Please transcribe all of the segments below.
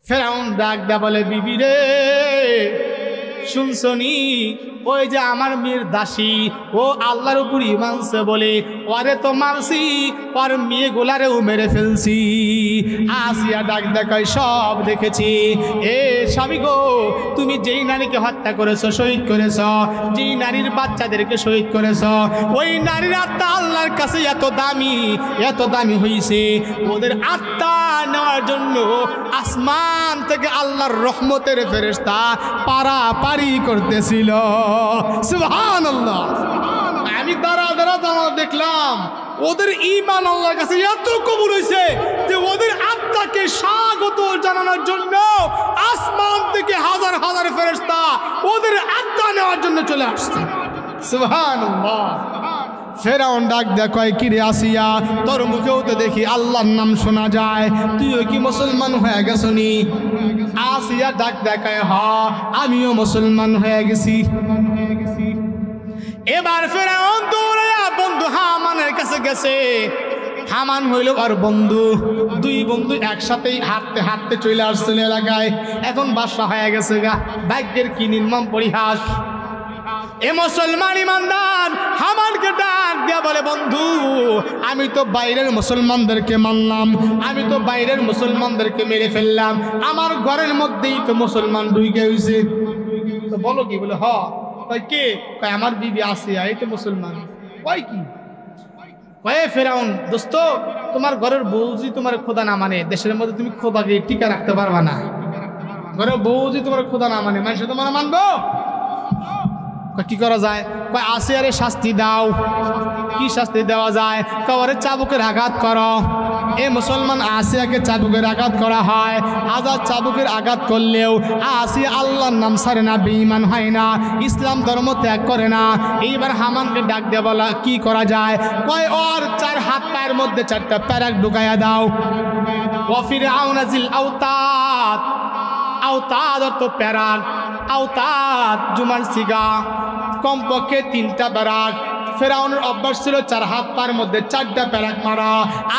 ফেরাউন ডাক দেয়া বলে, বিবি রে শুনছনি, ওই যে আমার মেয়ের দাসী ও আল্লাহর উপর ইমানছে বলে ওরে তো মারছি, ওর মেয়েগুলারেও মেরে ফেলছি। আসিয়া ডাক দেখায়, সব দেখেছি। এ স্বামী গো, তুমি যেই নারীকে হত্যা করেছো, শহীদ করেছ, যেই নারীর বাচ্চাদেরকে শহীদ করেছ, ওই নারীর আত্মা আল্লাহর কাছে এত দামি হয়েছে, ওদের আত্মা নেওয়ার জন্য আসমান থেকে আল্লাহর রহমতের ফেরেশতা পারাপারি করতেছিল। সুবহানাল্লাহ। আমি দাঁড়া দেখলাম ওদের ঈমান আল্লাহর কাছে এত কবুল হয়েছে যে ওদের আত্মাকে স্বাগত জানানোর জন্য আসমান থেকে হাজার হাজার ফেরেশতা ওদের আত্মা নেওয়ার জন্য চলে আসছে। সুবহানাল্লাহ। ফেরাউন ডাক দেখায়, কিরে আসিয়া, তোর মুখেও তো দেখি আল্লাহর নাম শোনা যায়, তুইও কি মুসলমান হয়ে গেছনি? আসিয়া ডাক দেখায়, হ্যাঁ আমিও মুসলমান হয়ে গেছি। এবার ফেরাউন দৌড়াইয়া বন্ধু হামানের কাছে গেছে। হামান হইল আর বন্ধু, দুই বন্ধু একসাথেই হাঁটতে হাঁটতে চলে আসছিল এলাকায়। এখন বাদশা হয়ে গেছে গা। ভাগ্যের কি নির্মম পরিহাস। এ মুসলমান ইমানদার হামানকে ডাক দিয়া বলে, বন্ধু আমি তো বাইরের মুসলমানদেরকে মানলাম, আমি তো বাইরের মুসলমানদেরকে মেরে ফেললাম, আমার ঘরের মধ্যেই তো মুসলমান ঢুকে হয়েছে, তো বলো কি? বলে হ। কয় কে? কয় আমার বিবি আসিয়া, এই তো মুসলমান। কয় কি? কয়ে ফেরাউন, দোস্ত তোমার ঘরের বউজি তোমার খোদা না মানে, দেশের মধ্যে তুমি খোদাকে টিকা রাখতে পারবা না। ঘরের বউজি তোমার খোদা না মানে, মানুষ তোমার মানবো? কি করা যায়? কয় আসিয়ারে শাস্তি দাও। কি শাস্তি দেওয়া যায়? কবরে চাবুকের আঘাত করো। এ মুসলমান আসিয়াকে চাবুকের আঘাত করা হয়। হাজার চাবুকের আঘাত করলেও আসিয়া আল্লাহর নাম ছাড়ে না, বেঈমান হয় না, ইসলাম ধর্ম ত্যাগ করে না। এইবার হামানকে ডাক দিয়ে বলা, কি করা যায়? কয় ওর চার হাত পায়ের মধ্যে চারটা প্যারাক ঢুকাইয়া দাও। ওয়াফিরআউনা জিল আওতাদ, আওতাদ অর্থ প্যারাক, আওতাদ জুমার সিগা, কমপক্ষে 3টা প্যারাক। ফেরাউনের অভ্যাস ছিল 4 হাত পায়ের মধ্যে 4টা প্যারাক মারা।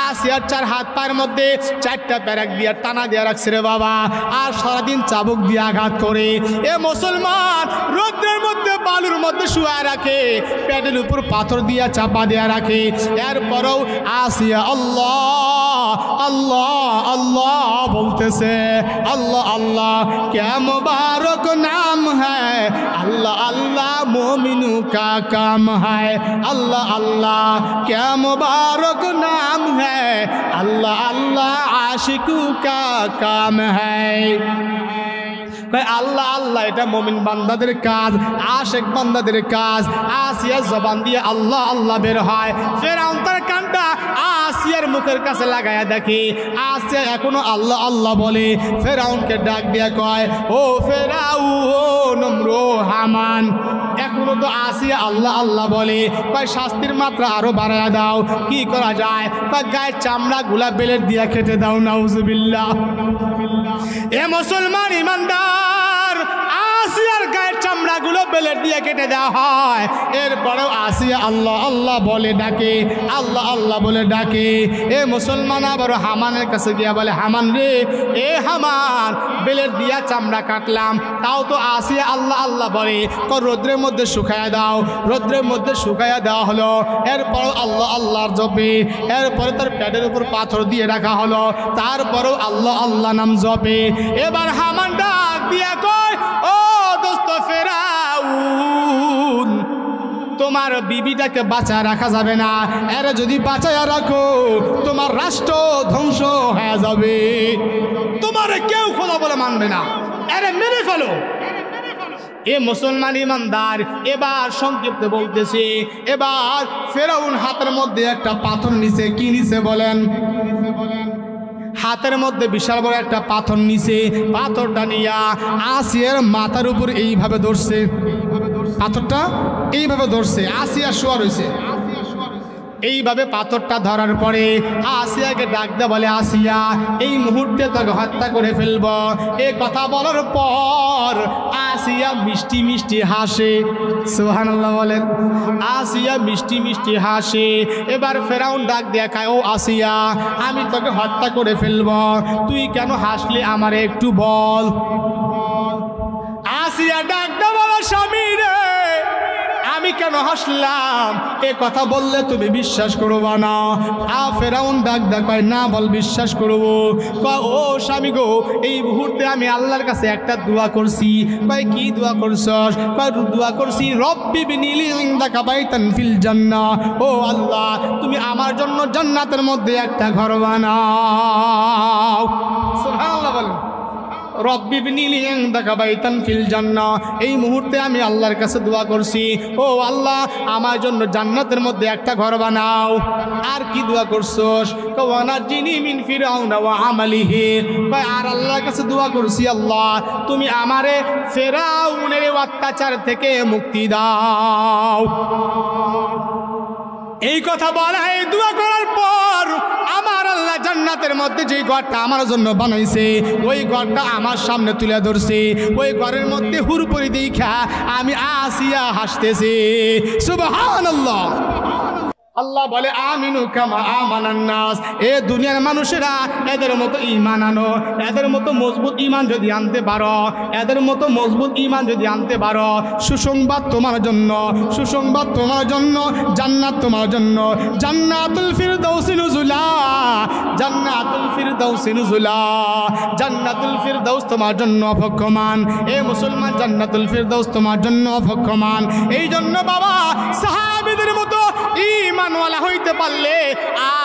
আসিয়ার 4 হাত পায়ের মধ্যে 4টা প্যারাক দিয়ে টানা দিয়ে রাখছে রে বাবা, আর সারাদিন চাবুক দিয়ে আঘাত করে। এ মুসলমান রোদ্রের মধ্যে বালুর মধ্যে শুয়ে রাখে, পেটের উপর পাথর দিয়া চাপা দিয়া রাখে। এরপরেও আসিয়া আল্লাহ আল্লাহ আল্লাহ বলতেছে। আল্লাহ আল্লাহ क्या मुबारक नाम है, अल्लाह अल्लाह मोमिनों का काम है, अल्लाह अल्लाह क्या मुबारक नाम है, अल्लाह अल्लाह आशिकों का काम है। আল্লাহ আল্লাহ এটা মুমিন বান্দাদের কাজ, আশিক বান্দাদের কাজ। আসিয়া জবান দিয়ে আল্লাহ আল্লাহ বের হয়। ফেরাউন তার কানটা আসিয়ার মুখের কাছে লাগায়া দেখে আসিয়া এখনো আল্লাহ আল্লাহ বলে। ফেরাউনকে ডাক দিয়া কয়, ও ফেরাউন হামান, এখনো তো আসিয়া আল্লাহ আল্লাহ বলে। কয় শাস্তির মাত্রা আরো বাড়ায়া দাও। কি করা যায়? কয় গায়ের চামড়া গুলা বেলেট দিয়া কেটে দাও। নাউজুবিল্লাহ। এ মুসলমান ইমানদার, আসিয়ার গায়ের চামড়াগুলো বেলেট দিয়ে কেটে দেওয়া হয়। এরপরেও আসিয়া আল্লাহ আল্লাহ বলে ডাকে, আল্লাহ আল্লাহ বলে ডাকে। এ মুসলমান আবার হামানের কাছে গিয়া বলে, হামান রে, এ হামান, বেলেট দিয়া চামড়া কাটলাম, তাও তো আসিয়া আল্লাহ আল্লাহ বলে। রোদ্রের মধ্যে শুকাইয়া দাও। রোদ্রের মধ্যে শুকাইয়া দেওয়া হলো। এরপরও আল্লাহ আল্লাহর জপে। এরপরে তার পেটের উপর পাথর দিয়ে রাখা হলো। তারপরেও আল্লাহ আল্লাহ নাম জপে। এবার হামান ডাক দিয়া কয়, ও দোস্ত ফেরাউন, তোমার বিবিটাকে বাঁচা রাখা যাবে না। এরা যদি বাঁচায়া রাখো তোমার রাষ্ট্র ধ্বংস হয়ে যাবে, তোমার কেউ খোদা বলে মানবে না, এরা মেরে ফেলো। এ মুসলমান ইমানদার, এবার সংক্ষিপ্ত বলতেছে, এবার ফেরাউন হাতের মধ্যে একটা পাথর নিছে। কি নিছে বলেন? হাতের মধ্যে বিশাল বড় একটা পাথর নিছে। পাথরটা নিয়া আসিয়ার মাথার উপর এইভাবে ধরছে। পাথরটা এইভাবে ধরছে। আসিয়া শোয়া রয়েছে। এইভাবে পাথরটা ধরার পরে আসিয়াকে ডাক দে, বলে আসিয়া এই মুহূর্তে তোকে হত্যা করে ফেলব। এ কথা বলার পর আসিয়া মিষ্টি মিষ্টি হাসে। সুবহানাল্লাহ বলেন। আসিয়া মিষ্টি মিষ্টি হাসে। এবার ফেরাউন ডাক দিয়ে কয়, ও আসিয়া, আমি তোকে হত্যা করে ফেলব, তুই কেন হাসলি আমারে একটু বল। আসিয়া ডাক দে, বলে স্বামী রে, আমি কেন হাসলাম এ কথা বললে তুমি বিশ্বাস করবা না। ফেরাউন ডাক দা কয়, না বল, বিশ্বাস করবো। কয়, ও স্বামী গো, এই মুহূর্তে আমি আল্লাহর কাছে একটা দোয়া করছি। কয়, কি দোয়া করছস? কয়, দোয়া করছি রব্বি বিনিলি ইনদাকা বাইতান ফিল জান্নাহ, ও আল্লাহ তুমি আমার জন্য জান্নাতের মধ্যে একটা ঘর বানাও। সুবহানাল্লাহ বলেন। রব্বি বিনিলি ইনদাকা বাইতান ফিল জান্নাহ, এই মুহূর্তে আমি আল্লাহর কাছে দোয়া করছি, ও আল্লাহ আমার জন্য জান্নাতের মধ্যে একটা ঘর বানাও। আর কি দোয়া করছস? ওয়ানাজিনি মিন ফিরাউনা ওয়া আমালিহি, আর আল্লাহর কাছে দোয়া করছি, আল্লাহ তুমি আমারে ফেরাউনের অত্যাচার থেকে মুক্তি দাও। এই কথা বলা, এই দোয়া করার পর আমার আল্লাহ জান্নাতের মধ্যে যে ঘরটা আমার জন্য বানাইছে ওই ঘরটা আমার সামনে তুলে ধরছে। ওই ঘরের মধ্যে হুরপুরি দেখা আমি আসিয়া হাসতেছি। সুবহানাল্লাহ। আল্লাহ বলে, আমিনু কামা আমানান নাস, এ দুনিয়ার মানুষেরা এদের মতো ঈমান আনো। এদের মতো মজবুত ঈমান যদি আনতে পারো, এদের মতো মজবুত ঈমান যদি আনতে পারো, সুসংবাদ তোমার জন্য, সুসংবাদ তোমার জন্য, জান্নাত তোমার জন্য। জান্নাতুল ফিরদাউসি নুজুলা, জান্নাতুল ফিরদাউসি নুজুলা, জান্নাতুল ফিরদাউস তোমার জন্য অপেক্ষমান। এ মুসলমান, জান্নাতুল ফিরদাউস তোমার জন্য অপেক্ষমান। এই জন্য বাবা, সাহাবীদের মতো ঈমানওয়ালা হইতে পারলে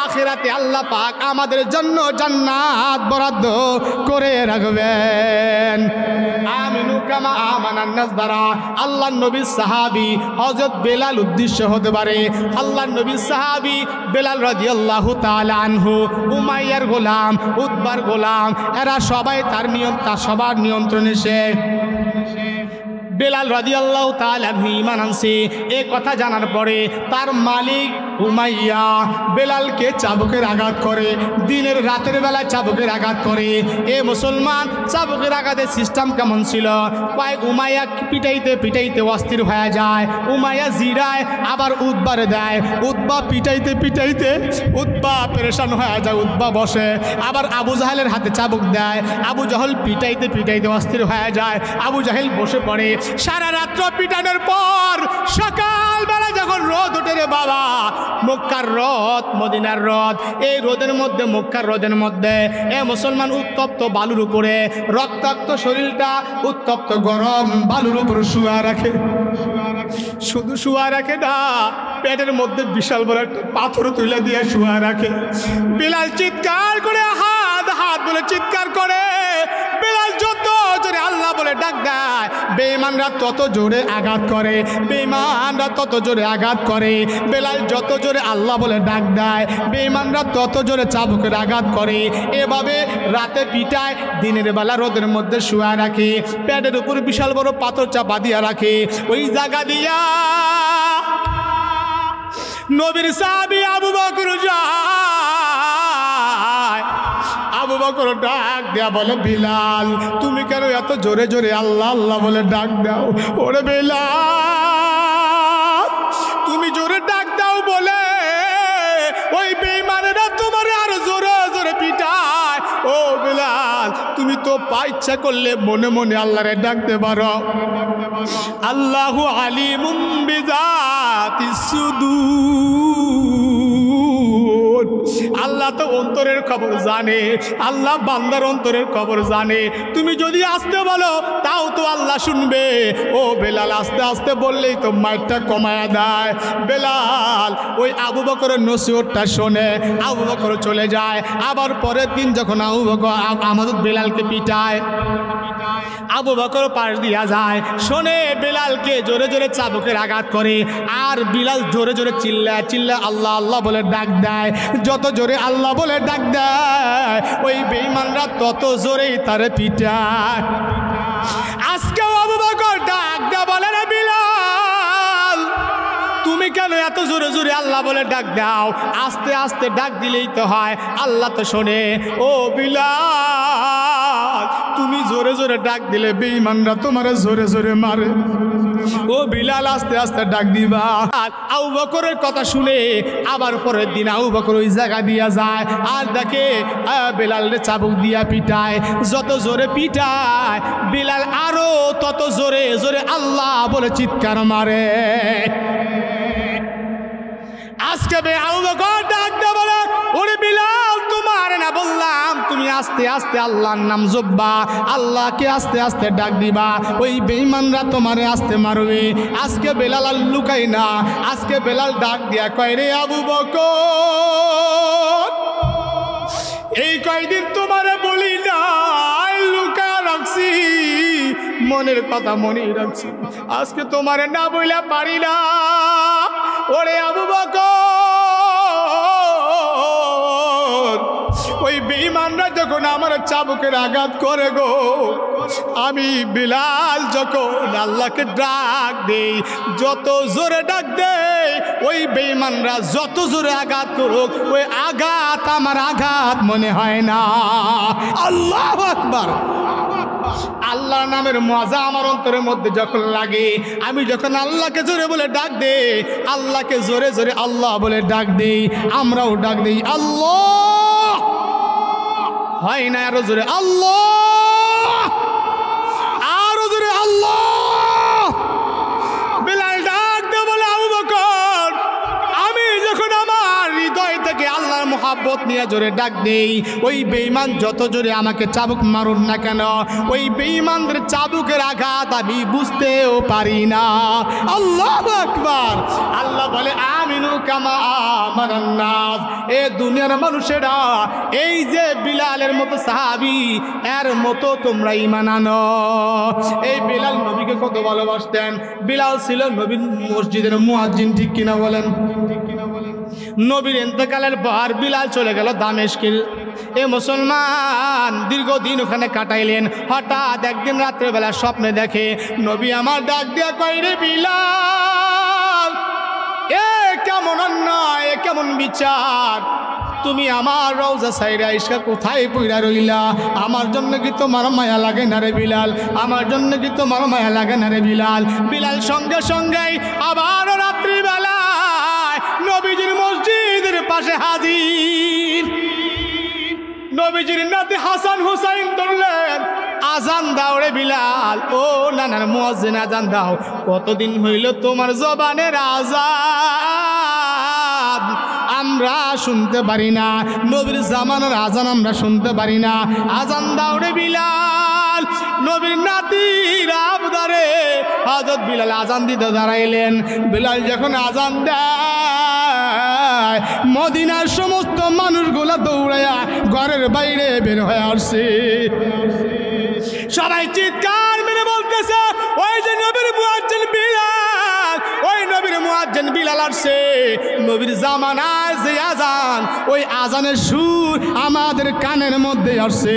আখিরাতে আল্লাহ পাক আমাদের জন্য জান্নাত বরাদ্দ করে রাখবেন। আমিনু কামা আমানান নাস দ্বারা আল্লাহর নবীর সাহাবী হযরত বেলাল উদ্দেশ্য হতে পারে। আল্লাহর নবীর সাহাবী বেলাল রাদিয়াল্লাহু তাআলা আনহু, উমাইয়ার গোলাম, উতবার গোলাম, এরা সবাই তার সবার নিয়ন্ত্রণে সে। বেলাল রাদিয়াল্লাহু তাআলা ঈমান আনছে। এ কথা জানার পরে তার মালিক উমাইয়া বেলালকে চাবুকের আঘাত করে, দিনের রাতের বেলায় চাবুকের আঘাত করে। এ মুসলমান, চাবুকের আঘাতের সিস্টেম কেমন ছিল? কয়েক উমাইয়া পিটাইতে পিটাইতে অস্থির হয়ে যায়, উমাইয়া জিরায়, আবার উতবারে দেয়, উতবা পিটাইতে পিটাইতে উতবা পেরেশান হয়ে যায়, উতবা বসে, আবার আবু জাহেলের হাতে চাবুক দেয়, আবু জাহেল পিটাইতে পিটাইতে অস্থির হয়ে যায়, আবু জাহেল বসে পড়ে। সারা রাত্র পিটানোর পর সকালবেলা যখন রোদ ওঠে রে বাবা, মক্কার রোদ, মদিনার রোদ, এই রোদের মধ্যে, মক্কার রোদের মধ্যে এ মুসলমান উত্তপ্ত বালুর উপরে রক্তাক্ত শরীরটা উত্তপ্ত গরম বালুর উপরে শুয়া রাখে। শুধু শুয়া রাখে না, পেটের মধ্যে বিশাল বড় একটা পাথর তুলে দিয়ে শুয়া রাখে। বেলাল চিৎকার করে হাত হাত বলে চিৎকার করে। বেলাল যত জোরে আল্লাহ বলে ডাক দেয়, বেঈমানরা তত জোরে আঘাত করে, বেঈমানরা তত জোরে আঘাত করে। বেলাল যত জোরে আল্লাহ বলে ডাক দেয়, বেঈমানরা তত জোরে চাবুকের আঘাত করে। এভাবে রাতে পিটায়, দিনের বেলা রোদের মধ্যে শুয়া রাখে, পেটের উপর বিশাল বড় পাথর চাপা দিয়া রাখে। ওই জায়গা দিয়া নবীর সাহাবী আবু বকর যায়। আবু বকর ডাক দেয়া বলে, বিলাল তুমি কেন এত জোরে জোরে আল্লাহ আল্লাহ বলে ডাক দাও? ওরে বিলাল, তুমি জোরে ডাক দাও বলে ওই বেঈমানেরা তোমার আরো জোরে জোরে পিটায়। ও বিলাল, তুমি তো ইচ্ছা করলে মনে মনে আল্লাহরে ডাকতে পারো। আল্লাহু আলিমুম বিযাতিস সুদূর, আল্লাহ তো অন্তরের খবর জানে, আল্লাহ বান্দার অন্তরের খবর জানে। তুমি যদি আসতে বলো তাও তো আল্লাহ শুনবে। ও বেলাল, আস্তে আস্তে বললেই তো মাইকটা কমায়া দেয়। বেলাল ওই আবু বকরের নসিহতটা শোনে, আবু বকর চলে যায়। আবার পরের দিন যখন আবু বকর আমাদের বেলালকে পিটায়, আবু বকর পাশ দিয়া যায়, শোনে বেলালকে জোরে জোরে চাবুকের আঘাত করে। আর বিলাল জোরে জোরে চিল্লায় চিল্লায় আল্লাহ আল্লাহ বলে ডাক দেয়। যত জোরে আল্লাহ বলে ডাক দেয়, ওই বেঈমানরা তত জোরেই তারে পিটায়। আজকেও আবু বকর ডাক দেয়, বলে রে বিলাল, তুমি কেন কেন এত জোরে জোরে আল্লাহ বলে ডাক দাও? আস্তে আস্তে ডাক দিলেই তো হয়, আল্লাহ তো শোনে। ও বিলাল, তুমি জোরে জোরে ডাক দিলে বেঈমানরা তোমার জোরে জোরে মারে। ও বিলাল, আস্তে আস্তে ডাক দিবা। আবু বকরের কথা শুনে আবার পরের দিন আবু বকর ওই জায়গা দিয়া যায়, আর দেখে বিলালের চাবুক দিয়া পিটায়। যত জোরে পিটায় বিলাল আরো তত জোরে জোরে আল্লাহ বলে চিৎকার মারে। আজকে আবু বকর ডাক দিয়ে বলে, ওরে বিলাল, তোমার না বললাম তুমি আস্তে আস্তে আল্লাহর নাম জপবা, আল্লাহকে আস্তে আস্তে ডাক দিবা, ওই বেঈমানরা তোমারে আস্তে মারবে। আজকে বেলাল আর লুকাই না, আজকে বেলাল ডাক দিয়া কয়, রে আবু বকর, এই কয়দিন তোমারে বলি না, লুকা রাখছি, মনের কথা মনেই রাখছি, আজকে তোমারে না বইলা পারি না। ওরে আবু বকর, ওই বেঈমানরা যখন আমার চাবুকের আঘাত করে গো, আমি বিলাল যখন আল্লাহকে ডাক দেই, যত জোরে ডাক দেই, ওই বেঈমানরা যত জোরে আঘাত করুক, ওই আঘাত আমার আঘাত মনে হয় না। আল্লাহু আকবার। আল্লাহর নামের মজা আমার অন্তরের মধ্যে যখন লাগে, আমি যখন আল্লাহকে জোরে বলে ডাক দেই, আল্লাহকে জোরে জোরে আল্লাহ বলে ডাক দেই, আমরাও ডাক দেই আল্লাহ, হয় না? আরো জোরে আল্লাহ, আরো জোরে আল্লাহ। বিলাল ডাক দিয়ে বলে, আবু বকর, আমি যখন আমার হৃদয় থেকে আল্লাহর মোহাব্বত নিয়ে জোরে ডাক দেই, ওই বেঈমান যত জোরে আমাকে চাবুক মারুন না কেন, ওই বেঈমানদের চাবুকের আঘাত আমি বুঝতেও পারি না। আল্লাহু আকবার। আল্লাহ বলে, আমিনু কামা আমানান নাস, এ দুনিয়ার মানুষেরা, এই যে বিলালের মতো সাহাবী, এর মতো তোমরা ঈমান আনো। এই বিলাল নবীকে কত ভালোবাসতেন। বিলাল ছিল নবীর মসজিদের মুয়াজ্জিন, ঠিক কিনা বলেন? নবীর ইন্তেকালের পর বিলাল চলে গেল দামেস্কের। এ মুসলমান দীর্ঘদিন ওখানে কাটাইলেন। হঠাৎ একদিন রাত্রেবেলা স্বপ্নে দেখে নবী আমার ডাক দিয়া কয়, রে বিলাল, এ কেমন অন্যায়, এ কেমন বিচার, তুমি আমার রওজা সাইরা ইসকা কোথায় পইরা রইলা? আমার জন্য কি তোমার মায়া লাগে না রে বিলাল? আমার জন্য কি তোমার মায়া লাগে না রে বিলাল? বিলাল সঙ্গে সঙ্গেই আবার রাত্রিবেলায় নবীজির মসজিদের পাশে হাজির। নবীজির নাতি হাসান হুসাইন ধরলেন, আজান দাও রে বিলাল। ও নানার মুয়াজ্জিন, আজান দাও। কতদিন হইল তোমার জবানের আজান আমরা শুনতে পারি না, নবীর জামানার আজান আমরা শুনতে পারি না, আজান দাও রে বিলাল। নবীর নাতির আবদারে হযরত বিলাল আজান দিতে দাঁড়াইলেন। বিলাল যখন আজান দেয়, মদিনার সমস্ত মানুষগুলা দৌড়াইয়া ঘরের বাইরে বের হয়ে আসছে। সবাই চিৎকার মেরে বলতেছে, ওই যে নবীর মুয়াজ্জিন বিলাল, ওই নবীর মুয়াজ্জিন বিলাল আসছে। নবীর জামানায় যে আজান, ওই আজানের সুর আমাদের কানের মধ্যে আসছে।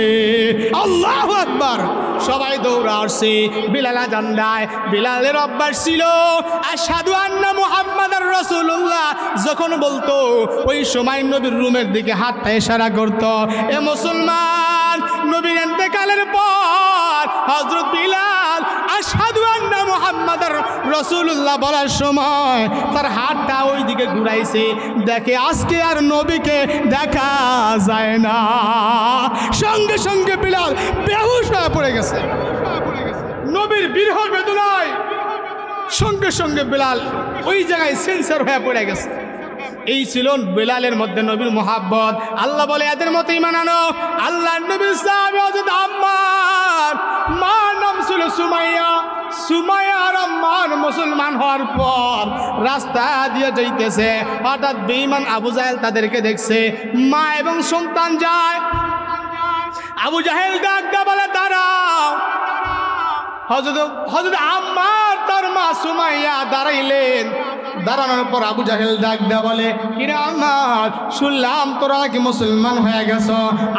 আল্লাহু আকবার। সবাই দৌড়া আসছে। বিলাল আজান দেয়। বিলালের অভ্যাস ছিল আশহাদু আন্না মুহাম্মাদার রাসূলুল্লাহ যখন বলতো, ওই সময় নবীর রুমের দিকে হাতটা ইশারা করত। এ মুসলমান, নবীর ইন্তেকালের পর হযরত বিলাল আশহাদু আন্না মুহাম্মাদার রাসূলুল্লাহ বলার সময় তার হাতটা ওই দিকে ঘুরাইছে। দেখে আজকে আর নবীকে দেখা যায় না। সঙ্গে সঙ্গে বিলাল বেহুশ হয়ে পড়ে গেছে। নবীর বিরহ বেদনায় সঙ্গে সঙ্গে বিলাল ওই জায়গায় সেন্সার হয়ে পড়ে গেছে। এই ছিল বিলালের মধ্যে নবীর মোহাব্বত। আল্লাহ বলে, এদের মতো ঈমান আনো। আল্লাহর নবীর সাহাবী হযরত আম্মার, মার নাম ছিল সুমাইয়া। সুমাইয়া আর আম্মার মুসলমান হওয়ার পর রাস্তা দিয়ে যাইতেছে, হঠাৎ বেঈমান আবু জাহেল তাদেরকে দেখছে। মা এবং সন্তান যায়। আবু জাহেল ডাক দিয়ে বলে, দাঁড়াও। হযরত আম্মার তার মা সুমাইয়া দাঁড়াইলেন। দাঁড়ানোর পর আবু জাহেল ডাক দেয়া বলে, কিরে আম্মার, শুনলাম তোরা নাকি মুসলমান হয়ে গেছ।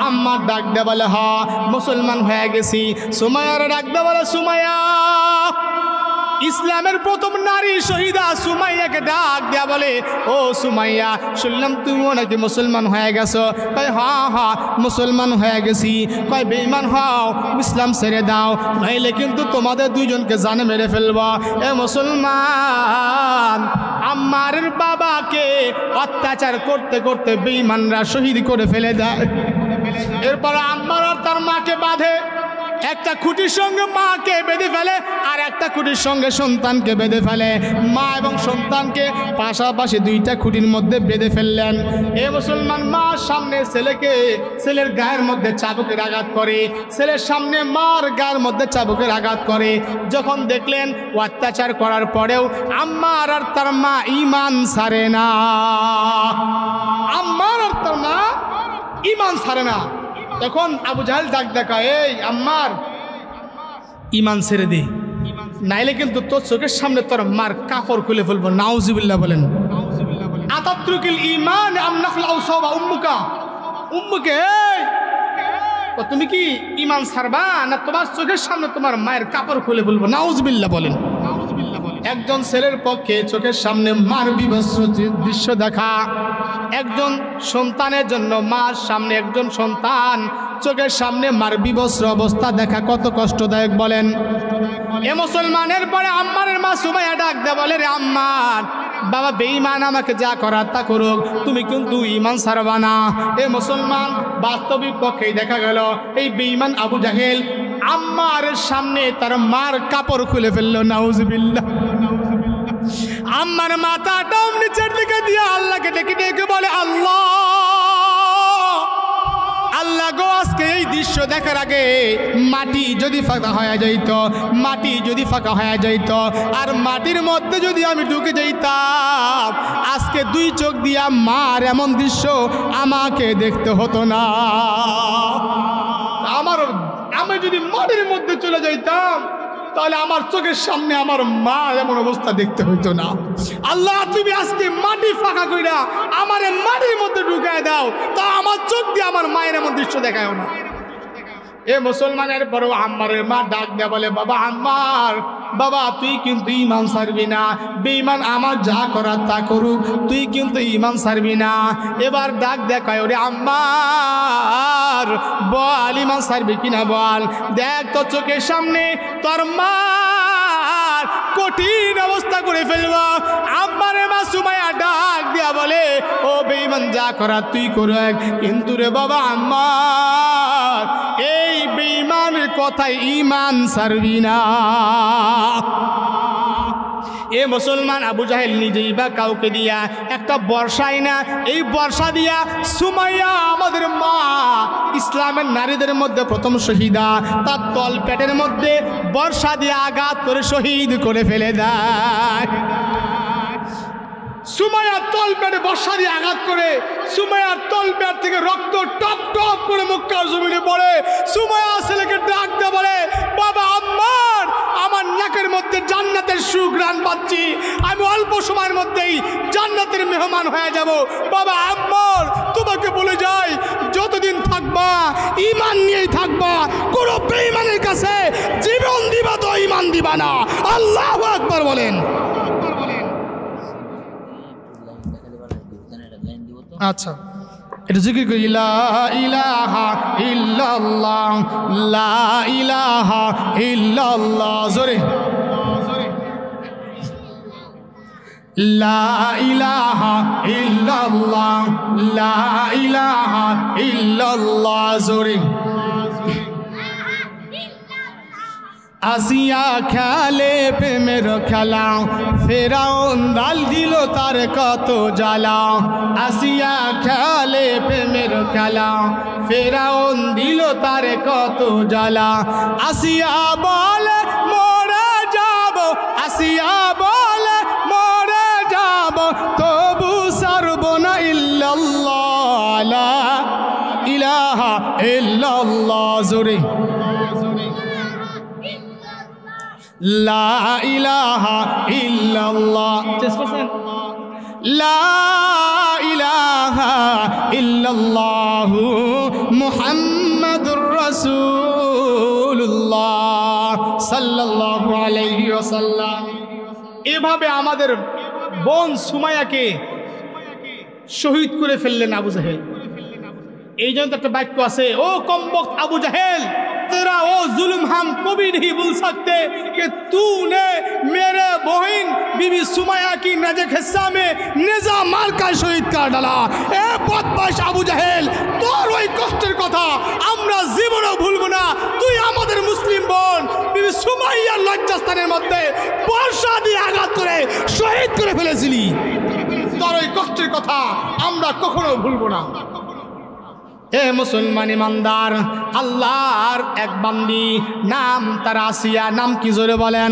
আম্মার ডাক দেয়া বলে, হ মুসলমান হয়ে গেছি। সুমাইয়ার ডাক দেয়া বলে, সুমাইয়া ইসলামের প্রথম নারী শহীদা সুমাইয়াকে ডাক দেয়া বলে, ও সুমাইয়া, শুনলাম তুমিও নাকি মুসলমান হয়ে গেছো। কয় হ্যাঁ হ্যাঁ মুসলমান হয়ে গেছি। কয় বেঈমান হও, ইসলাম ছেড়ে দাও, নইলে কিন্তু তোমাদের দুইজনকে জানে মেরে ফেলবো। এ মুসলমান, আম্মারের বাবাকে অত্যাচার করতে করতে বেঈমানরা শহীদ করে ফেলে দেয়। এরপর আম্মার আর তার মাকে বাঁধে, একটা খুঁটির সঙ্গে মাকে বেঁধে ফেলে আর একটা খুঁটির সঙ্গে সন্তানকে বেঁধে ফেলে। মা এবং সন্তানকে পাশাপাশি দুইটা খুঁটির মধ্যে বেঁধে ফেললেন। এ মুসলমান, মার সামনে ছেলেকে, ছেলের গায়ের মধ্যে চাবুকের আঘাত করে, ছেলের সামনে মার গায়ের মধ্যে চাবুকের আঘাত করে। যখন দেখলেন অত্যাচার করার পরেও আম্মার আর তার মা ঈমান ছাড়ে না, আম্মার আর তার মা ঈমান ছাড়ে না, তখন আবু জাহেল ডাক দেখা, এই আম্মার, ঈমান ছেড়ে দে, নাইলে কিন্তু তোর চোখের সামনে তোর মার কাপড় খুলে ফেলবো। নাউজুবিল্লাহ বলেন। আতাত্রুকিল ঈমান আম নাখলাউ সাওবা উম্মুকা, উম্মুকে, এই তুমি কি ঈমান ছাড়বা না তোমার চোখের সামনে তোমার মায়ের কাপড় খুলে ফেলবো? নাউজুবিল্লাহ বলেন। একজন ছেলের পক্ষে চোখের সামনে মার বিভৎস দৃশ্য দেখা, একজন সন্তানের জন্য মার সামনে একজন সন্তান চোখের সামনে মার বিভৎস অবস্থা দেখা কত কষ্টদায়ক বলেন। এ মুসলমানের পরে আম্মারের মা সুমাইয়া ডাক দে বলে, রে আম্মার, বাবা বেঈমান আমাকে যা করার তা করুক, তুমি কিন্তু ঈমান ছাড়বা না। এ মুসলমান, বাস্তবিক পক্ষেই দেখা গেল এই বেঈমান আবু জাহেল আম্মারের সামনে তার মার কাপড় খুলে ফেললো। নাউজুবিল্লাহ। আম্মার মাথাটাও নিচের দিকে দিয়ে আল্লাহকে ডেকে ডেকে বলে, আল্লাহ, আল্লাহ গো, আজকে এই দৃশ্য দেখার আগে মাটি যদি ফাঁকা হয়ে যাইত, মাটি যদি ফাঁকা হয়ে যাইত আর মাটির মধ্যে যদি আমি ঢুকে যাইতাম, আজকে দুই চোখ দিয়া মার এমন দৃশ্য আমাকে দেখতে হতো না। আমি যদি মাটির মধ্যে চলে যাইতাম তাহলে আমার চোখের সামনে আমার মা এমন অবস্থা দেখতে হইতো না। আল্লাহ, তুমি আজকে মাটি ফাঁকা কইরা আমার মাটির মধ্যে ঢুকায় দাও, তা আমার চোখ দিয়ে আমার মায়ের এমন দৃশ্য দেখায়ও না। এ মুসলমানের বড় আম্মারের মা ডাক দেয়া বলে, বাবা আম্মার, বাবা তুই কিন্তু ঈমান ছাড়বি না, বেঈমান আমার যা করার তা করুক, তুই কিন্তু ঈমান ছাড়বি না। এবার ডাক দেখায়, ওরে আম্মার, বল ঈমান ছাড়বি কিনা বল, দেখ তোর চোখের সামনে তোর মার কঠিন অবস্থা করে ফেলবো। আম্মারের মা সুমাইয়া ডাক দিয়া বলে, ও বেঈমান, যা করার তুই করুক, কিন্তু রে বাবা আম্মার, এই বেঈমানের কথায় ঈমান ছাড়বি না। এ মুসলমান, আবু জাহেল নিজেই বা কাউকে দিয়া একটা বর্ষাই না, এই বর্ষা দিয়া সুমাইয়া আমাদের মা, ইসলামের নারীদের মধ্যে প্রথম শহীদা, তার তল পেটের মধ্যে বর্ষা দিয়ে আঘাত করে শহীদ করে ফেলে দেয়। সুমাইয়ার তল পেটে বর্ষা দিয়ে আঘাত করে সুমাইয়ার তল পেট থেকে রক্ত টপ টপ করে মক্কার জমিনে পড়ে। সুমাইয়া ছেলেকে ডাক দিয়ে বলে, বাবা আম্মার, আমার নাকের মধ্যে জান্নাতের সুঘ্রাণ পাচ্ছি, আমি অল্প সময়ের মধ্যেই জান্নাতের মেহমান হয়ে যাব। বাবা আম্মার, তোমাকে বলে যাই, যতদিন থাকবা ঈমান নিয়েই থাকবা, কোনো বেঈমানের কাছে জীবন দিবা তো ঈমান দিবা না। আল্লাহু আকবার বলেন। আচ্ছা, এটা জিকির করি, লা ইলাহা ইল্লাল্লাহ, লা ইলাহা ইল্লাল্লাহ, জোরে, লা ইলাহা ইল্লাল্লাহ, লা ইলাহা ইল্লাল্লাহ, জোরে। আসিয়া খেলে প্রেমের খেলা, ফেরাউন ডাল দিল তার কত জ্বালা। আসিয়া খেলে প্রেমের খেলা, ফেরাউন দিল তার কত জ্বালা। আসিয়া বলে মরে যাব, আসিয়া বলে মরে যাব, তবু ছাড়ব না ইল্লাল্লাহ, লা ইলাহা ইল্লাল্লাহ, জোরে, লা ইলাহা ইল্লাল্লাহ, লা ইলাহা ইল্লাল্লাহ মুহাম্মাদুর রাসূলুল্লাহ সাল্লাল্লাহু আলাইহি ওয়াসাল্লাম। এভাবে আমাদের বোন সুমাইয়াকে শহীদ করে ফেললেন আবু জাহেল। এই জন্য একটা বাক্য আছে, ও কমবख्त আবু জাহেল, तेरा वो जुल्म हम कभी नहीं भूल सकते कि तूने मेरे बहन बीबी सुमाया की नजक हिस्सा में निजा मार कर शहीद कर डाला। ए बदमाश আবু জাহেল, তোর ওই কষ্টের কথা আমরা জীবনেও ভুলবো না। তুই আমাদের মুসলিম বোন বিবি সুমাইয়ার লজ্জাস্থানের মধ্যে বর্ষা দিয়ে আঘাত করে শহীদ করে ফেলেছিলি। তোর ওই কষ্টের কথা আমরা কখনো ভুলবো না। এ মুসলমান ইমানদার, আল্লাহর এক বান্দি, নাম তার আসিয়া। নাম কি জোরে বলেন?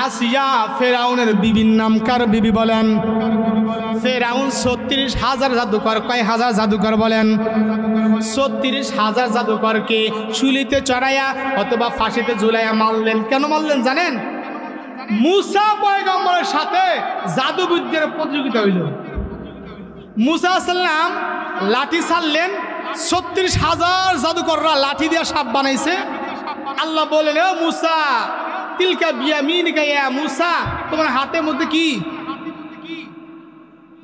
আসিয়া ফেরাউনের বিবির নাম কার বিবি বলেন? ফেরাউন ৩৬,০০০ জাদুকর, কয় হাজার জাদুকর বলেন? ৩৬,০০০ জাদুকরকে শুলিতে চড়াইয়া অথবা ফাঁসিতে ঝুলাইয়া মারলেন। কেন মারলেন জানেন? মুসা পয়গম্বরের সাথে জাদুবিদ্যার প্রতিযোগিতা হইল। মুসা সাল্লাম লাঠি ছাড়লেন, ৩৬,০০০ জাদুকররা লাঠি দিয়ে সাপ বানাইছে। আল্লাহ বলেন, ও মুসা, তিলকা বিয়ামিনিকা ইয়া মুসা, তোমার হাতের মধ্যে কি?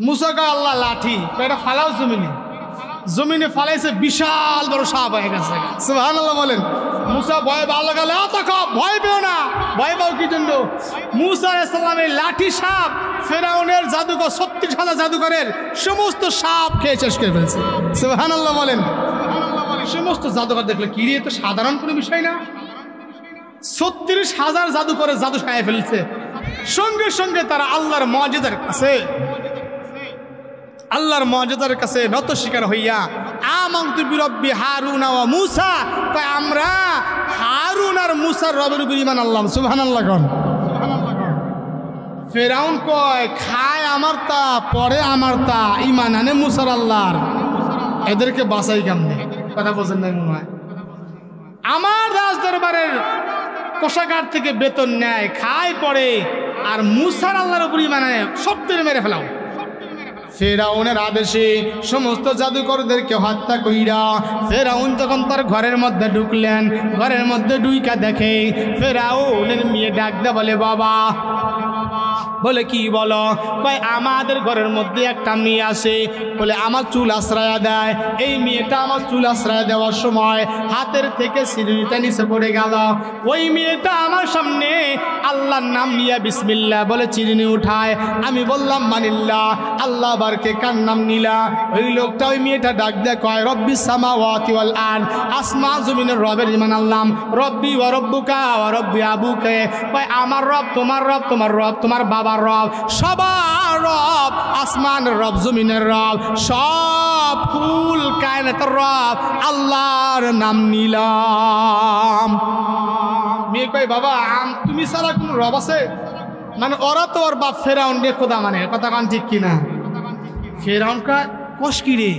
মুসা কয়, আল্লাহ লাঠি। এটা ফালাও জমিনে। জমিনে ফালাইছে, বিশাল বড় সাপ হয়ে গেছে। সুবহানাল্লাহ বলেন। মুসা ভয় ভালো গেল, ভয় পেও না। ভয় পাও কি জন্য? মুসা আলাইহিস সালামের লাঠি সাপ ফেরাউনের জাদুকর ৩৬,০০০ জাদুকরের সমস্ত সাপ খেয়ে শেষ করে ফেলছে। সুবহানাল্লাহ বলেন। সমস্ত জাদুকর দেখলে কি রে, তো সাধারণ কোনো বিষয় না। ৩৬,০০০ জাদুকরের জাদু খাইয়ে ফেলছে। সঙ্গে সঙ্গে তারা আল্লাহর মুআজিজার কাছে নত স্বীকার হইয়া আমানতু বিরব্বি হারুনা ওয়া মুসা, তাই আমরা হারুন আর মুসার রবের উপর ঈমান আনলাম। সুবহানাল্লাহ কোন। ফেরাউন কয়, খায় আমার তা, পরে আমার তা, ঈমান আনে মুসার আল্লাহর। এদেরকে বাঁচাই কেমনে? কথা বোঝেন নাই মনে হয়। আমার রাজ দরবারের কোষাগার থেকে বেতন নেয়, খায় পরে, আর মুসার আল্লাহর উপর ঈমান আনে, সব তেরে মেরে ফেলাও। ফেরাউনের আদেশে সমস্ত জাদুকরদেরকে হত্যা কইরা ফেরাউন তখন তার ঘরের মধ্যে ঢুকলেন। ঘরের মধ্যে ঢুইকা দেখে ফেরাউনের মেয়ে ডাক দে বলে, বাবা। বলে, কি বলো? কয়, আমাদের ঘরের মধ্যে একটা মেয়ে আসে, বলে আমার চুল আশ্রয় দেয়। এই মেয়েটা আমার চুল আশ্রয় দেওয়ার সময় হাতের থেকে সিঁড়িটা নিচে পড়ে গেল। ওই মেয়েটা আমার সামনে আল্লাহর নাম নিয়ে বিসমিল্লাহ বলে চিরুনি উঠায়। আমি বললাম মানিল্লাহ, আল্লাহ বারকে কার নাম নিলা? ওই লোকটা, ওই মেয়েটা ডাক দেয়, কয় রব্বিস সামাওয়াতি ওয়াল আরদ, আসমান জমিনের রবের ঈমান আনলাম। রব্বি ওয়া রব্বুকা ওয়া রব্বি আবুকা, কয় আমার রব, তোমার রব, তোমার রব, তোমার বাবার রব, সবার রব, আসমানের রব, জমিনের রব, সব কুল কায়নাতের রব, আল্লাহর নাম নিলাম। মেয়ে কয়, বাবা তুমি ছাড়া কোন রব আছে? মানে ওরা তো ওর বাপ ফেরাউন রে খোদা মানে, কথা কান ঠিক কিনা? ফেরাউন কয়, কস কি রে,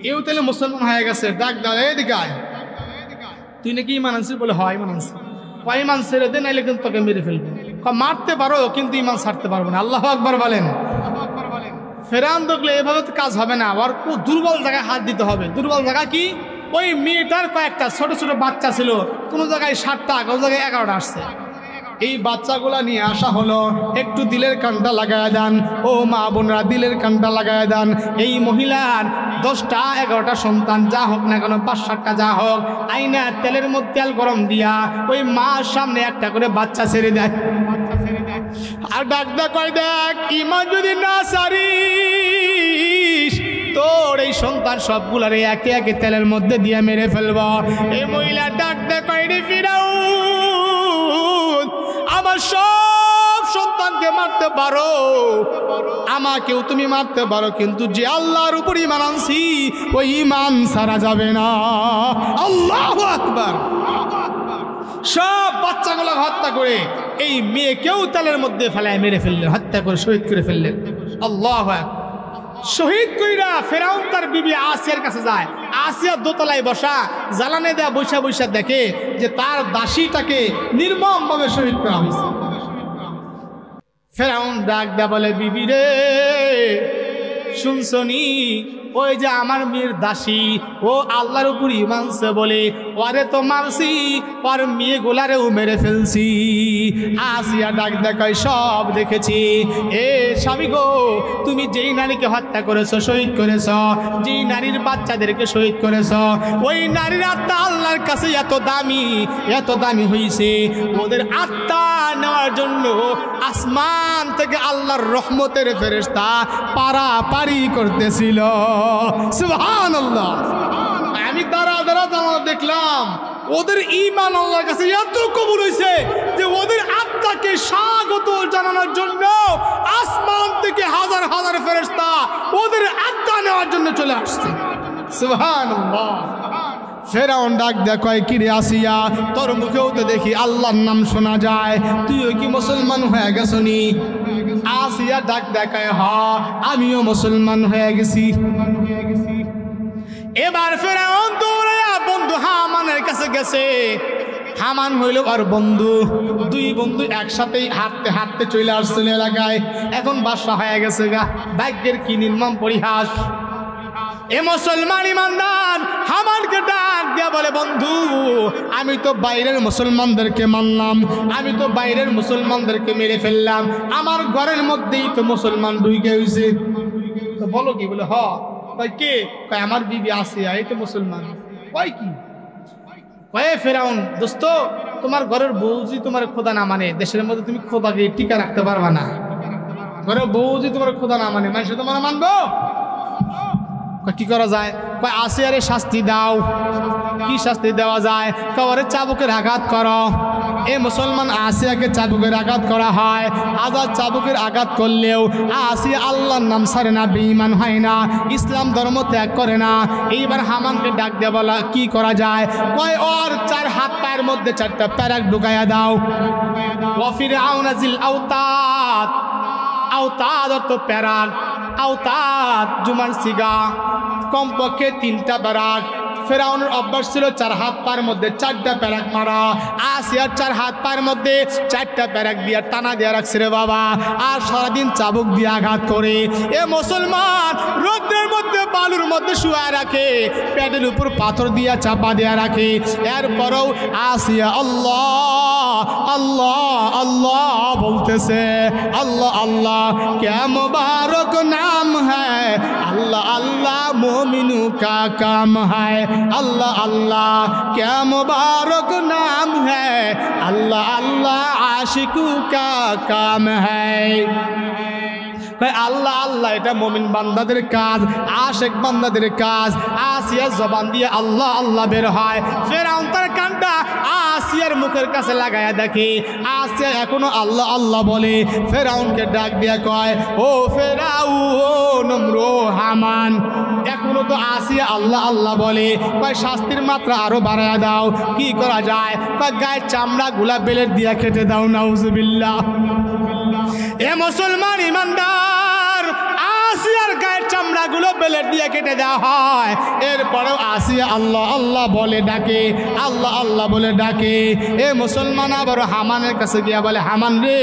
এও তাহলে মুসলমান হয়ে গেছে। ডাক দাও, এদিকে আয়, তুই নাকি ঈমান আনছিস? বলে, হয় ঈমান আনছি। কয়, ঈমান ছেড়ে দে, নাইলে কিন্তু তোকে মেরে ফেলবে। মারতে পারো কিন্তু ঈমান ছাড়তে পারবো না। আল্লাহু আকবার বলেন। ফেরাউন দেখলে এভাবে তো কাজ হবে না, ওর খুব দুর্বল জায়গায় হাত দিতে হবে। দুর্বল জায়গা কি? ওই মেয়েটার কয়েকটা ছোট ছোট বাচ্চা ছিল, কোনো জায়গায় 7টা, কোনো জায়গায় 11টা আসছে। এই বাচ্চাগুলা নিয়ে আসা হলো, একটু দিলের কানটা লাগায় দেন। ও মা বোনরা, দিলের কানটা লাগায় দেন। এই মহিলার 10টা 11টা সন্তান যা হোক না কেন, 5-7টা যা হোক, আইনা তেলের মধ্যে তেল গরম দিয়া ওই মার সামনে একটা করে বাচ্চা ছেড়ে দেয়। আর ডাক দা কয়, দেখ ঈমান যদি না ছাড়িস, তোর এই সন্তান সবগুলারে একে একে তেলের মধ্যে দিয়ে মেরে ফেলব। এই মহিলা ডাক দা কয়, রে ফিরাউন, আমার সব সন্তানকে মারতে পারো, আমাকেও তুমি মারতে পারো, কিন্তু যে আল্লাহর উপর ঈমান আনছি ওই ঈমান ছাড়া যাবে না। আল্লাহু আকবার। সব বাচ্চাগুলো হত্যা করে এই মেয়েকেও তেলের মধ্যে ফেলায় মেরে ফেললেন, হত্যা করে শহীদ করে ফেললেন। আল্লাহু আকবার। শহীদ কইরা ফেরাউন তার বিবি আসিয়ার কাছে যায়। আসিয়া দোতলায় বসা, জ্বালানে দেয়া বৈশা বৈশা দেখে যে তার দাসীটাকে নির্মমভাবে শহীদ করা হয়েছে। ফেরাউন ডাক দেয়া বলে, বিবি রে, শুনছনি ওই যে আমার মেয়ের দাসী ও আল্লাহর উপর ইমানছে বলে ওরে তো মারছি, ওর মেয়েগুলারেও মেরে ফেলছি। আসিয়া ডাক দেখায় সব দেখেছি। এ স্বামী গো, তুমি যেই নারীকে হত্যা করেছো, শহীদ করেছ, যেই নারীর বাচ্চাদেরকে শহীদ করেছ, ওই নারীর আত্মা আল্লাহর কাছে এত দামি হয়েছে, ওদের আত্মা নেওয়ার জন্য আসমান থেকে আল্লাহর রহমতের ফেরেশতা পারাপারি করতেছিল। সুবহানাল্লাহ। আমি দাঁড়া দেখলাম ওদের ঈমান আল্লাহর কাছে এত কবুল হয়েছে যে ওদের আত্মাকে স্বাগত জানানোর জন্য আসমান থেকে হাজার হাজার ফেরেশতা ওদের আত্মা নেওয়ার জন্য চলে আসছে। সুবহানাল্লাহ। ফেরাউন ডাক দেয়, কয় কিরে আসিয়া, তোর মুখেও তো দেখি আল্লাহর নাম শোনা যায়, তুইও কি মুসলমান হয়ে গেছনি? আসিয়া ডাক দেখায়, হ আমিও মুসলমান হয়ে গেছি। এবার ফেরাউন দৌড়াইয়া বন্ধু হামানের কাছে গেছে। হামান হইল আর বন্ধু, দুই বন্ধু একসাথেই হাঁটতে হাঁটতে চলে আসছিল এলাকায়। এখন বাদশা হয়ে গেছে গা। ভাগ্যের কি নির্মম পরিহাস। এ মুসলমান ইমানদার হামানকে ডাক দিয়া বলে, বন্ধু আমি তো বাইরের মুসলমানদেরকে মানলাম, আমি তো বাইরের মুসলমানদেরকে মেরে ফেললাম, আমার ঘরের মধ্যেই তো মুসলমান ঢুকে হয়েছে। তো বলো কি? বলে হ। কয় কে? কয় আমার বিবি আসিয়া, এই তো মুসলমান। কয় কি? কয়ে ফেরাউন, দোস্ত তোমার ঘরের বউজি তোমার খোদা না মানে, দেশের মধ্যে তুমি খোদাকে টিকা রাখতে পারবা না। ঘরের বউজি তোমার খোদা না মানে, মানুষ তোমার মানবো? কি করা যায়? কয় আসিয়ারে শাস্তি দাও। কি শাস্তি দেওয়া যায়? কবরে চাবুকের আঘাত করো। এ মুসলমান আসিয়াকে চাবুকের আঘাত করা হয়। হাজার চাবুকের আঘাত করলেও আসিয়া আল্লাহর নাম ছাড়ে না, বেঈমান হয় না, ইসলাম ধর্ম ত্যাগ করে না। এইবার হামানকে ডাক দিয়ে বলা, কি করা যায়? কয় ওর চার হাত পায়ের মধ্যে চারটা প্যারাক ঢুকাইয়া দাও। ওয়াফিরআউনা জিল আওতাদ, আওতাদ অর্থ প্যারাক, আওতাদ জুমার সিগা, কমপক্ষে 3টা প্যারাক। ফেরাউনের অভ্যাস ছিল 4 হাত পায়ের মধ্যে 4টা প্যারাক মারা। আসিয়ার 4 হাত পায়ের মধ্যে 4টা প্যারাক দিয়ে টানা দিয়ে রাখছে রে বাবা, আর সারাদিন চাবুক দিয়ে আঘাত করে। এ মুসলমান রোদ্রের মধ্যে বালুর মধ্যে শুয়ে রাখে, পেটের উপর পাথর দিয়া চাপা দিয়া রাখে। এরপরেও আসিয়া আল্লাহ আল্লাহ আল্লাহ বলতেছে। আল্লাহ আল্লাহ ক্যা মুবারক নাম হ্যায়, अल्लाह अल्लाह मोमिनू का काम है, अल्लाह अल्लाह क्या मुबारक नाम है, अल्लाह अल्लाह आशिकू का काम है। আল্লাহ আল্লাহ এটা মুমিন বান্দাদের কাজ, আশিক বান্দাদের কাজ। আসিয়া জবান দিয়ে আল্লাহ আল্লাহ বের হয়। ফেরাউন তার কানটা আসিয়ার মুখের কাছে লাগায়া দেখে আসিয়া এখনো আল্লাহ আল্লাহ বলে। ফেরাউনকে ডাক দিয়া কয়, ও ফেরাউন নম্র হামান, এখনো তো আসিয়া আল্লাহ আল্লাহ বলে। কয় শাস্তির মাত্রা আরো বাড়ায়া দাও। কি করা যায়? কয় গায়ের চামড়া গুলা বেলেট দিয়া কেটে দাও। নাউজুবিল্লাহ। এ মুসলমান ইমানদার, আসিয়ার গায়ের চামড়াগুলো বেলেট দিয়ে কেটে দেওয়া হয়। এরপরেও আসিয়া আল্লাহ আল্লাহ বলে ডাকে, আল্লাহ আল্লাহ বলে ডাকে। এ মুসলমান আবার হামানের কাছে গিয়া বলে, হামান রে,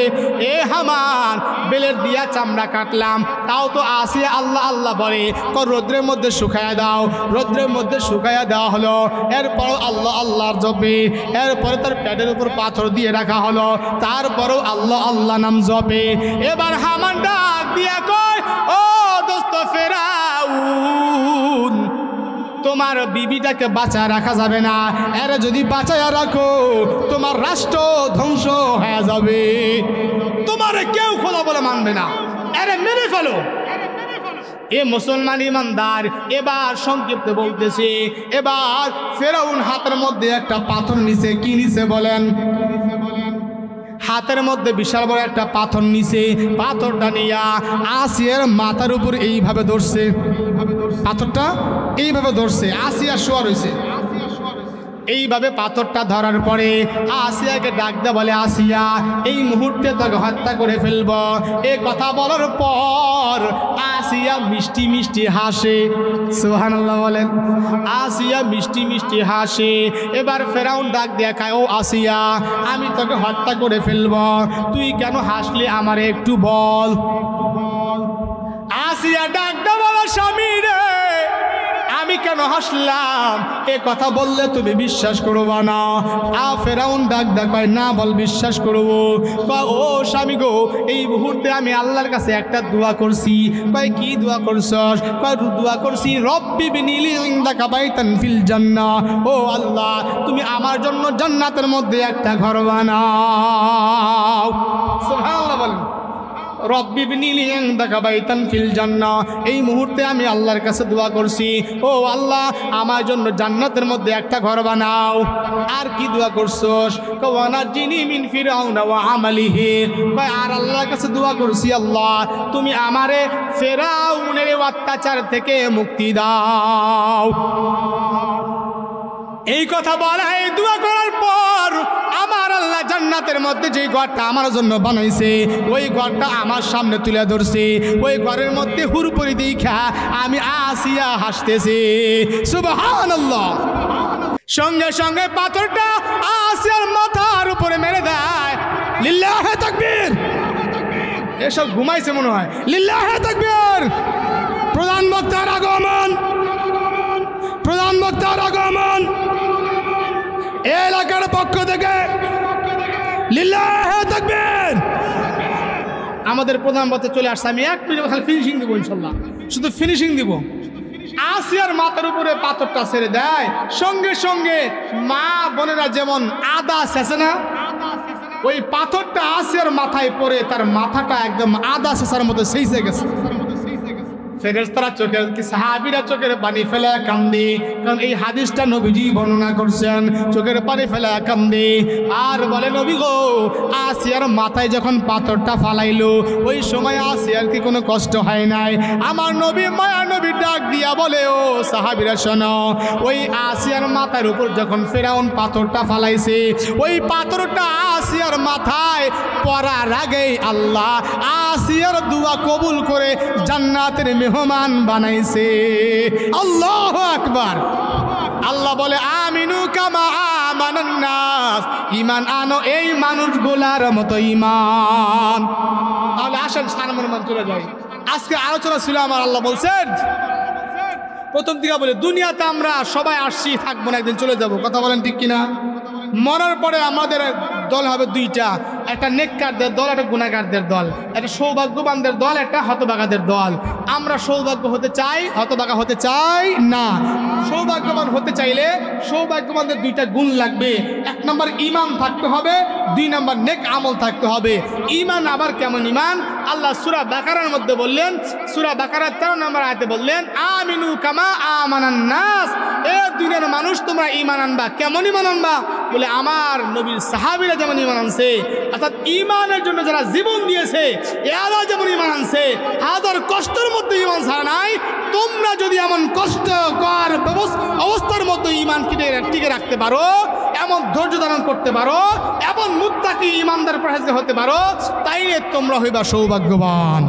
এ হামান, বেলেট দিয়া চামড়া কাটলাম, তাও তো আসিয়া আল্লাহ আল্লাহ বলে। রৌদ্রের মধ্যে শুকাইয়া দাও। রৌদ্রের মধ্যে শুকাইয়া দেওয়া হলো। এরপরও আল্লাহ আল্লাহর জপে। এরপরে তার পেটের উপর পাথর দিয়ে রাখা হলো। তারপরেও আল্লাহ আল্লাহ নাম জপে। এবার হামান ডাক দিয়া কয়, ও দোস্ত ফেরাউন, তোমার বিবিটাকে বাঁচায় রাখা যাবে না। এরা যদি বাঁচায় রাখো তোমার রাষ্ট্র ধ্বংস হয়ে যাবে। তোমার কেউ খোদা বলে মানবে না, এরা মেরে ফেলো। এ মুসলমান ইমানদার এবার সংক্ষিপ্ত বলতেছে। এবার ফেরাউন হাতের মধ্যে একটা পাথর নিছে। কি নিছে বলেন? হাতের মধ্যে বিশাল বড় একটা পাথর নিছে। পাথরটা নিয়া আসিয়ার মাথার উপর এইভাবে ধরছে। পাথরটা এইভাবে ধরছে, আসিয়া শোয়া রয়েছে। এইভাবে পাথরটা ধরার পরে আসিয়াকে ডাক দে বলে, আসিয়া এই মুহূর্তে তোকে হত্যা করে ফেলব। এই কথা বলার পর আসিয়া মিষ্টি মিষ্টি হাসে। সুবহানাল্লাহ বলেন। আসিয়া মিষ্টি মিষ্টি হাসে। এবার ফেরাউন ডাক দেখায়, ও আসিয়া, আমি তোকে হত্যা করে ফেলব, তুই কেন হাসলি আমারে একটু বল। আসিয়া ডাক দে বলে, স্বামী রে, আমি কেন হাসলাম এ কথা বললে তুমি বিশ্বাস করবা না। ফেরাউন ডাক কয় না বল বিশ্বাস করবো। কয় ও স্বামী গো, এই মুহূর্তে আমি আল্লাহর কাছে একটা দোয়া করছি। কয় কি দোয়া করছস? কয় দোয়া করছি রব্বি বিনিলি ইনদাকা বাইতান ফিল জান্নাহ, ও আল্লাহ তুমি আমার জন্য জান্নাতের মধ্যে একটা ঘর বানাও। সুবহানাল্লাহ বলেন। রব্বি বিনিলি ইনদাকা বাইতান ফিল জান্নাহ, এই মুহূর্তে আমি আল্লাহর কাছে দোয়া করছি, ও আল্লাহ আমার জন্য জান্নাতের মধ্যে একটা ঘর বানাও। আর কি দোয়া করছস? ওয়ানাজিনি মিন ফিরাউনা ওয়া আমালিহি, আর আল্লাহর কাছে দোয়া করছি আল্লাহ তুমি আমারে ফেরাউনের অত্যাচার থেকে মুক্তি দাও। এই কথা বলা, এই দোয়া করার পর আমার আল্লাহ জান্নাতের মধ্যে যে ঘরটা আমার জন্য বানাইছে ওই ঘরটা আমার সামনে তুলে ধরছে। ওই ঘরের মধ্যে হুরপুরি দেখা আমি আসিয়া হাসতেছি। সুবহানাল্লাহ। সঙ্গে সঙ্গে পাথরটা আসিয়ার মাথার উপরে মেরে দেয়। লিল্লাহে তাকবীর। এসব ঘুমাইছে মনে হয়। লিল্লাহে তাকবীর। প্রধান বক্তার আগমন, প্রধান বক্তার আগমন। এলাকার পক্ষ থেকে লিল্লাহে তাকবীর। আমাদের প্রধান বক্তা চলে আসছে। আমি এক মিনিট খালি ফিনিশিং দিব, ইনশাল্লাহ শুধু ফিনিশিং দিব। আসিয়ার মাথার উপরে পাথরটা ছেড়ে দেয়, সঙ্গে সঙ্গে মা বোনেরা যেমন আদা ছেঁচে না, ওই পাথরটা আসিয়ার মাথায় পড়ে তার মাথাটা একদম আদা ছেঁচার মতো ছেঁচে গেছে। ফেরেশতারা চোখের সাহাবীরা চোখের পানি ফেলে কান্দে, কারণ এই হাদিসটা নবীজি বর্ণনা করছেন। চোখের পানি ফেলে কান্দে আর বলে নবী গো, আসিয়ার মাথায় যখন পাথরটা ফালাইলো ওই সময় আসিয়ার কি কোনো কষ্ট হয় নাই? আমার নবী মায়া নবী ডাক দিয়া বলে, ও সাহাবীরা শোনো, ওই আসিয়ার মাথার উপর যখন ফেরাউন পাথরটা ফালাইছে ওই পাথরটা আসিয়ার মাথায় পড়ার আগেই আল্লাহ আসিয়ার দোয়া কবুল করে জান্নাতের মেহমান বানাইছে। আল্লাহু আকবার। আল্লাহ বলে আমিনু কামা আমানান নাস, ঈমান আনো এই মানুষগুলার মতো ঈমান। তাহলে আসেন সামনের মান চলে যাই। আজকে আলোচনা ছিল আমার, আল্লাহ বলছেন প্রথম দিকে বলে দুনিয়াতে আমরা সবাই আসছি, থাকবো না, একদিন চলে যাব। কথা বলেন ঠিক কিনা? মরার পরে আমাদের দল হবে দুইটা, একটা নেককারদের দল, একটা গুনাহগারদের দল, একটা সৌভাগ্যবানদের দল, একটা হতভাগাদের দল। আমরা সৌভাগ্য হতে চাই, হতভাগা হতে চাই না। সৌভাগ্যবান হতে চাইলে সৌভাগ্যবানদের দুইটা গুণ লাগবে। এক নম্বর ঈমান থাকতে হবে, দুই নম্বর নেক আমল থাকতে হবে। ঈমান আবার কেমন ঈমান? আল্লাহ সূরা বাকারার মধ্যে বললেন, সূরা বাকারার 13 নম্বর আয়াতে বললেন আমিনু কামা আমানান নাস, এ দুনিয়ার মানুষ তোমরা ঈমান আনবা। কেমন ঈমান আনবা? বলে আমার নবীর সাহাবীরা যেমন ঈমান আনছে, অর্থাৎ ঈমানের জন্য যারা জীবন দিয়েছে এরা যেমন ঈমান আনছে, হাজার কষ্টের মধ্যে ঈমান ছাড়া নাই, তোমরা যদি এমন কষ্টকর অবস্থার মধ্যে ঈমান টিকে রাখতে পারো, এমন ধৈর্য ধারণ করতে পারো, এমন মুত্তাকি ঈমানদার পরহেজগার হতে পারো, তাইলে তোমরা হইবা সৌভাগ্যবান।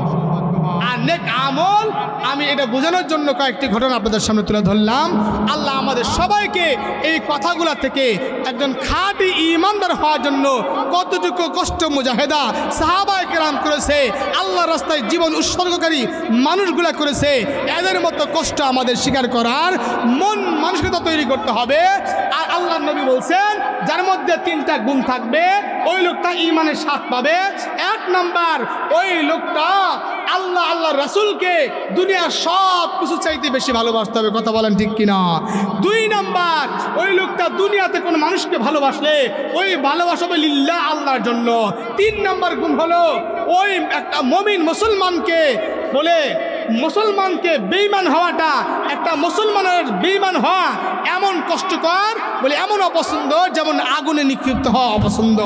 আর নেক আমল, আমি এটা বোঝানোর জন্য কয়েকটি ঘটনা আপনাদের সামনে তুলে ধরলাম। আল্লাহ আমাদের সবাইকে এই কথাগুলা থেকে একজন খাঁটি ঈমানদার হওয়ার জন্য কতটুকু কষ্ট মুজাহেদা সাহাবায়ে কেরাম করেছে, আল্লাহর রাস্তায় জীবন উৎসর্গকারী মানুষগুলা করেছে, এদের মতো কষ্ট আমাদের স্বীকার করার মন মানসিকতা তৈরি করতে হবে। আর আল্লাহর নবী বলছেন যার মধ্যে 3টা গুণ থাকবে ওই লোকটা ঈমানের স্বাদ পাবে। 1 নাম্বার, ওই লোকটা আল্লাহ রাসূলকে দুনিয়ার সব কিছু চাইতে বেশি ভালোবাসতে হবে। কথা বলেন ঠিক কিনা? 2 নাম্বার, ওই লোকটা দুনিয়াতে কোনো মানুষকে ভালোবাসলে ওই ভালোবাসা হবে লিল্লাহ, আল্লাহর জন্য। 3 নাম্বার গুণ হলো ওই একটা মুমিন মুসলমানকে বলে মুসলমানকে বেঈমান হওয়াটা, একটা মুসলমানের বেঈমান হওয়া এমন কষ্টকর, বলে এমন অপছন্দ যেমন আগুনে নিক্ষিপ্ত হওয়া অপছন্দ।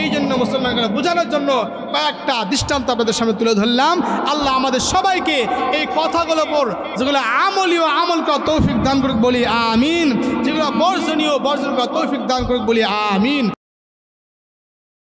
এই জন্য মুসলমানকে বোঝানোর জন্য কয়েকটা দৃষ্টান্ত আপনাদের সামনে তুলে ধরলাম। আল্লাহ আমাদের সবাইকে এই কথাগুলোর উপর যেগুলো আমলীয় আমল করা তৌফিক দান করুক বলি আমিন, যেগুলো বর্জনীয় বর্জন করা তৌফিক দান করুক বলি আমিন।